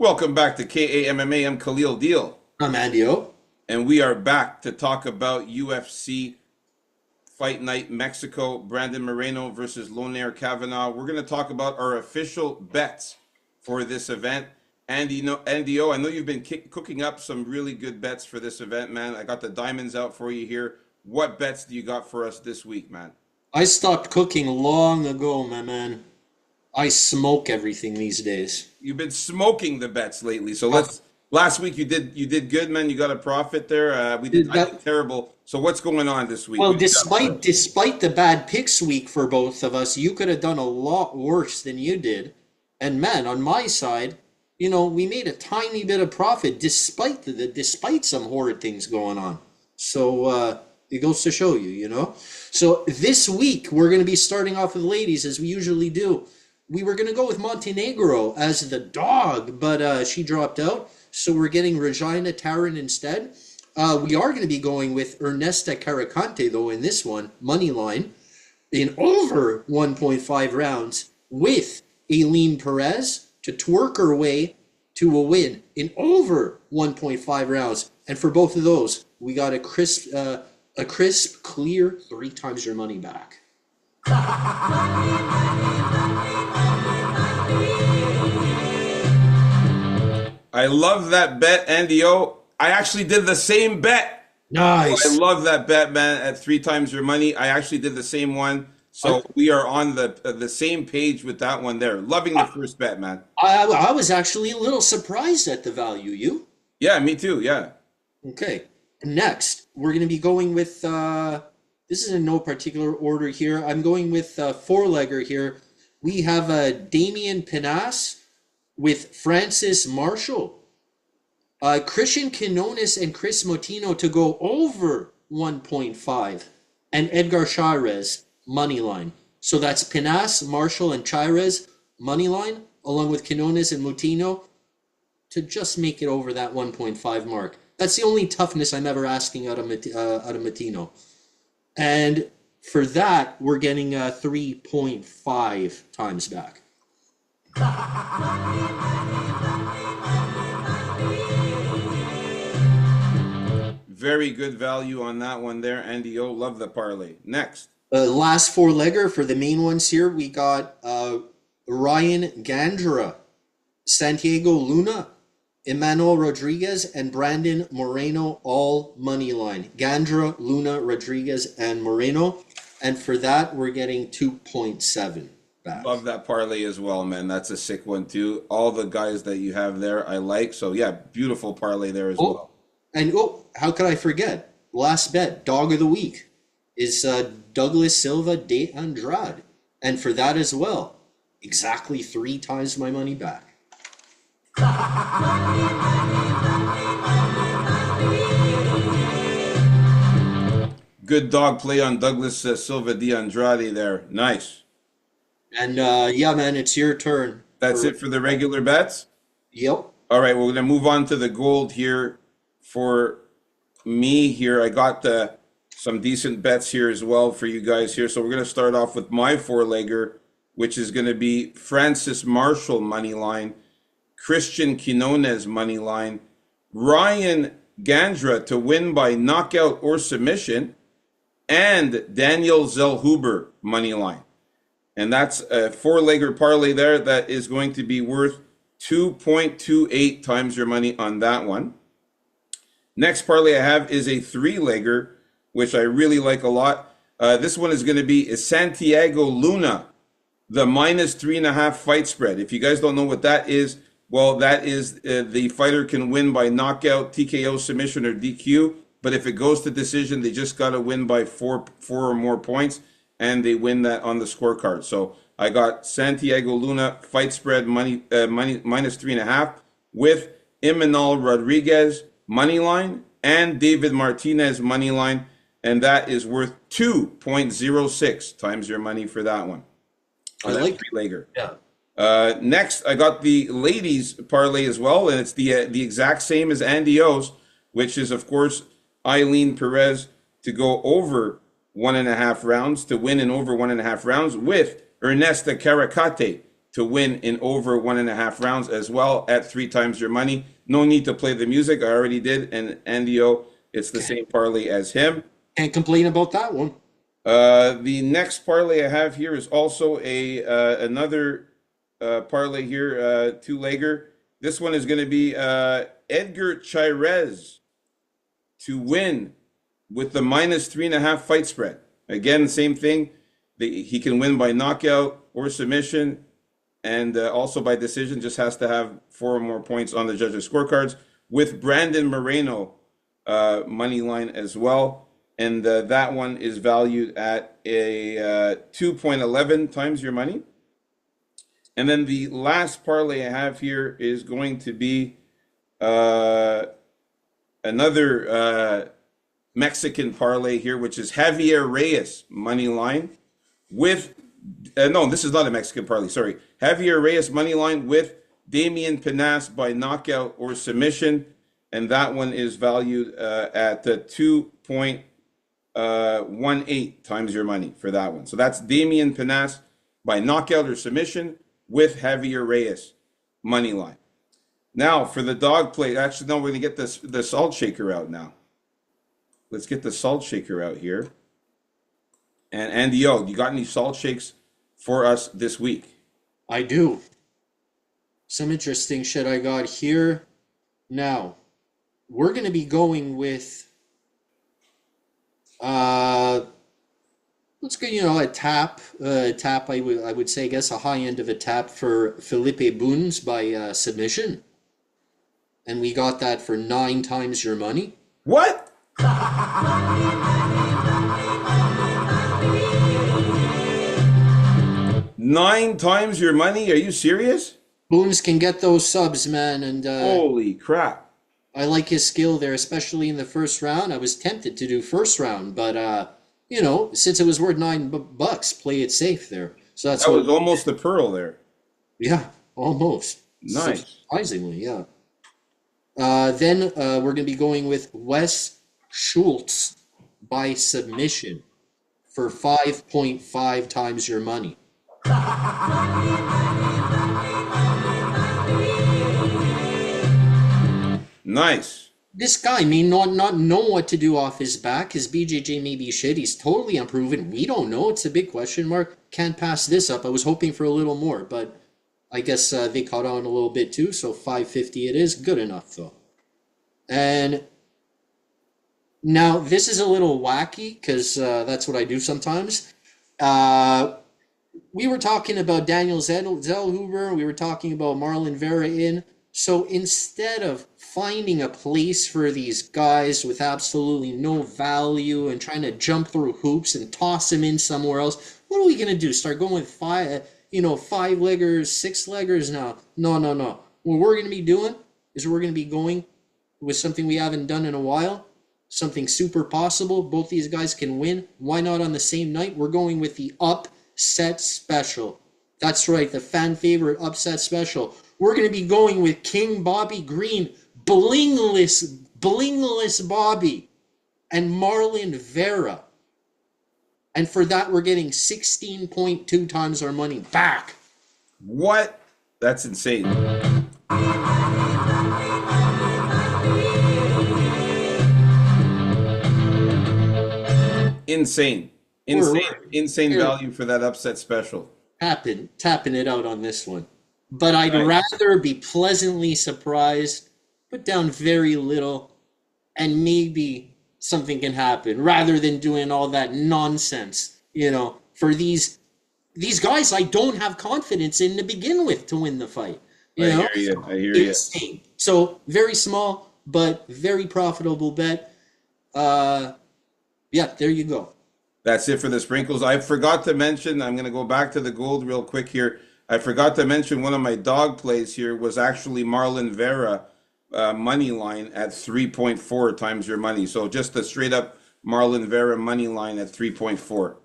Welcome back to KAMMA. I'm Khalil Deal, I'm Andio. and we are back to talk about UFC Fight Night Mexico. Brandon Moreno versus Lonair Kavanaugh. We're going to talk about our official bets for this event. Andio, I know you've been cooking up some really good bets for this event, man. I got the diamonds out for you here. What bets do you got for us this week, man? I stopped cooking long ago, my man. I smoke everything these days. You've been smoking the bets lately. So let's. Last week you did good, man. You got a profit there. I did terrible. So what's going on this week? Well, despite the bad picks week for both of us, you could have done a lot worse than you did. And man, on my side, we made a tiny bit of profit despite some horrid things going on. So it goes to show you. So this week we're going to be starting off with ladies as we usually do. We were going to go with Montenegro as the dog, but she dropped out. So we're getting Regina Taryn instead. We are going to be going with Ernesta Caracante, though, in this one, money line, in over 1.5 rounds with Aileen Perez to twerk her way to a win in over 1.5 rounds. And for both of those, we got a crisp, clear 3 times your money back. I love that bet, Andio. I actually did the same bet. Nice. I love that bet, man. At 3 times your money, I actually did the same one. So we are on the same page with that one there. Loving the first bet, man. I was actually a little surprised at the value. You? Yeah, me too. Yeah. Okay. Next, we're going to be going with. This is in no particular order here. I'm going with four-legger here. We have Damian Pinas with Francis Marshall. Christian Quinones and Chris Motino to go over 1.5. And Edgar Chairez, money line. So that's Pinas, Marshall, and Chairez, money line, along with Quinones and Motino to just make it over that 1.5 mark. That's the only toughness I'm ever asking out of Motino. And for that, we're getting 3.5 times back. Very good value on that one there, Andio. Love the parlay. Next. Last four-legger for the main ones here, we got Ryan Gandra, Santiago Luna, Emmanuel Rodriguez, and Brandon Moreno, all money line. Gandra, Luna, Rodriguez, and Moreno. And for that, we're getting 2.7 back. Love that parlay as well, man. That's a sick one, too. All the guys that you have there, I like. So, yeah, beautiful parlay there as well. And, how could I forget? Last bet, dog of the week, is Douglas Silva de Andrade. And for that as well, exactly 3 times my money back. Good dog play on Douglas Silva de Andrade there. Nice. And yeah, man, it's your turn. That's it for the regular bets? Yep. All right, we're going to move on to the gold here. For me here, I got some decent bets here as well for you guys here. So we're going to start off with my four-legger, which is going to be Francis Marshall money line, Christian Quinones money line, Ryan Gandra to win by knockout or submission, and Daniel Zellhuber money line. And that's a four-legger parlay there that is going to be worth 2.28 times your money on that one. Next parlay I have is a three-legger, which I really like a lot. This one is going to be Santiago Luna, the -3.5 fight spread. If you guys don't know what that is, well, that is the fighter can win by knockout, TKO, submission, or DQ. But if it goes to decision, they just got to win by four or more points, and they win that on the scorecard. So I got Santiago Luna fight spread money -3.5 with Emmanuel Rodriguez money line and David Martinez money line, and that is worth 2.06 times your money for that one. I like three-legger. Yeah. Next, I got the ladies parlay as well, and it's the exact same as Andio's, which is, of course, Aileen Perez to go over 1.5 rounds, to win in over 1.5 rounds, with Ernesta Caracate to win in over 1.5 rounds as well at 3 times your money. No need to play the music. I already did. And Andio, it's the same parlay as him. Can't complain about that one. The next parlay I have here is also another parlay here, two-legger. This one is going to be Edgar Chairez to win with the -3.5 fight spread. Again, same thing. He can win by knockout or submission, and also by decision. Just has to have 4 or more points on the judges' scorecards. With Brandon Moreno money line as well, and that one is valued at a 2.11 times your money. And then the last parlay I have here is going to be another Mexican parlay here, which is Javier Reyes money line with no, this is not a Mexican parlay. Sorry, Javier Reyes money line with Damian Pinas by knockout or submission, and that one is valued at 2.18 times your money for that one. So that's Damian Pinas by knockout or submission with Javier Reyes money line. Now for the dog play. Actually, no, we're gonna get the salt shaker out now. Let's get the salt shaker out here. And Andy, you got any salt shakes for us this week? I do. Some interesting shit I got here. Now, we're going to be going with let's go, a tap. Tap, I would say, I guess, a high end of a tap for Felipe Buns by submission. And we got that for 9 times your money. What? 9 times your money? Are you serious? Booms can get those subs, man, and holy crap. I like his skill there, especially in the first round. I was tempted to do first round, but since it was worth $9, play it safe there. So that was almost the pearl there. Yeah, almost. Nice. Surprisingly, yeah. Then we're going to be going with Wes Schultz by submission for 5.5 times your money. Nice. This guy may not know what to do off his back. His BJJ may be shit. He's totally unproven. We don't know. It's a big question mark. Can't pass this up. I was hoping for a little more, but I guess they caught on a little bit too. So 550 it is. Good enough though. And now this is a little wacky because that's what I do sometimes. We were talking about Daniel Zellhuber. We were talking about Marlon Vera in. So instead of finding a place for these guys with absolutely no value and trying to jump through hoops and toss them in somewhere else, what are we going to do? Start going with 5-leggers, 6-leggers now? No. What we're going to be doing is we're going to be going with something we haven't done in a while, something super possible. Both these guys can win. Why not on the same night? We're going with the upset special. That's right, the fan favorite upset special. We're going to be going with King Bobby Green, blingless Bobby, and Marlon Vera. And for that, we're getting 16.2 times our money back. What? That's insane. Insane value for that upset special. Tapping it out on this one. But I'd rather be pleasantly surprised, put down very little, and maybe something can happen, rather than doing all that nonsense, for these guys I don't have confidence in to begin with to win the fight. I hear you. So very small, but very profitable bet. There you go. That's it for the sprinkles. I forgot to mention, I'm going to go back to the gold real quick here. I forgot to mention one of my dog plays here was actually Marlon Vera money line at 3.4 times your money. So just a straight up Marlon Vera money line at 3.4.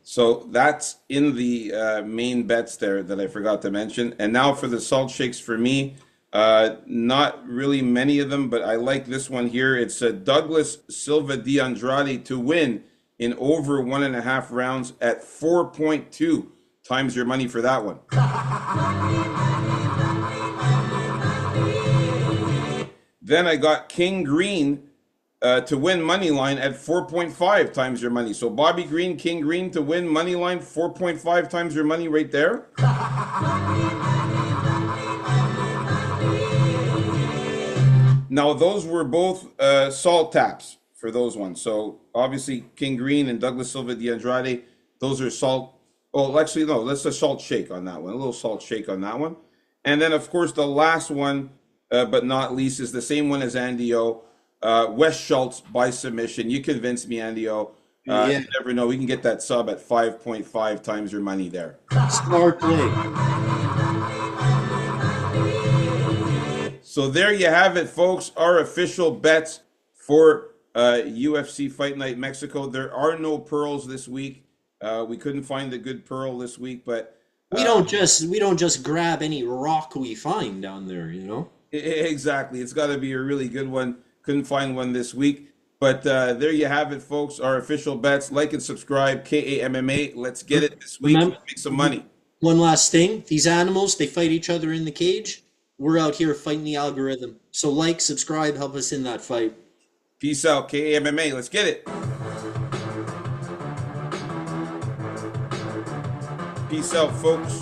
So that's in the main bets there that I forgot to mention. And now for the salt shakes for me. Not really many of them, but I like this one here. It's Douglas Silva de Andrade to win in over 1.5 rounds at 4.2 times your money for that one. Then I got King Green to win money line at 4.5 times your money. So Bobby Green, King Green to win money line, 4.5 times your money right there. Now those were both salt taps for those ones. So obviously King Green and Douglas Silva de Andrade, those are salt. Oh, actually no, let's a salt shake on that one. A little salt shake on that one. And then of course the last one, but not least, is the same one as Andy O. Wes Schultz by submission. You convinced me, Andy O. Yeah. You never know. We can get that sub at 5.5 times your money there. Smart play. So there you have it, folks. Our official bets for UFC Fight Night Mexico. There are no pearls this week. We couldn't find a good pearl this week, but We don't just grab any rock we find down there, you know? exactly. It's got to be a really good one. Couldn't find one this week. But there you have it, folks. Our official bets. Like and subscribe. KAMMA. Let's get it this week. Remember- Make some money. One last thing. These animals, they fight each other in the cage. We're out here fighting the algorithm. So like, subscribe, help us in that fight. Peace out. KAMMA. Let's get it. Peace out, folks.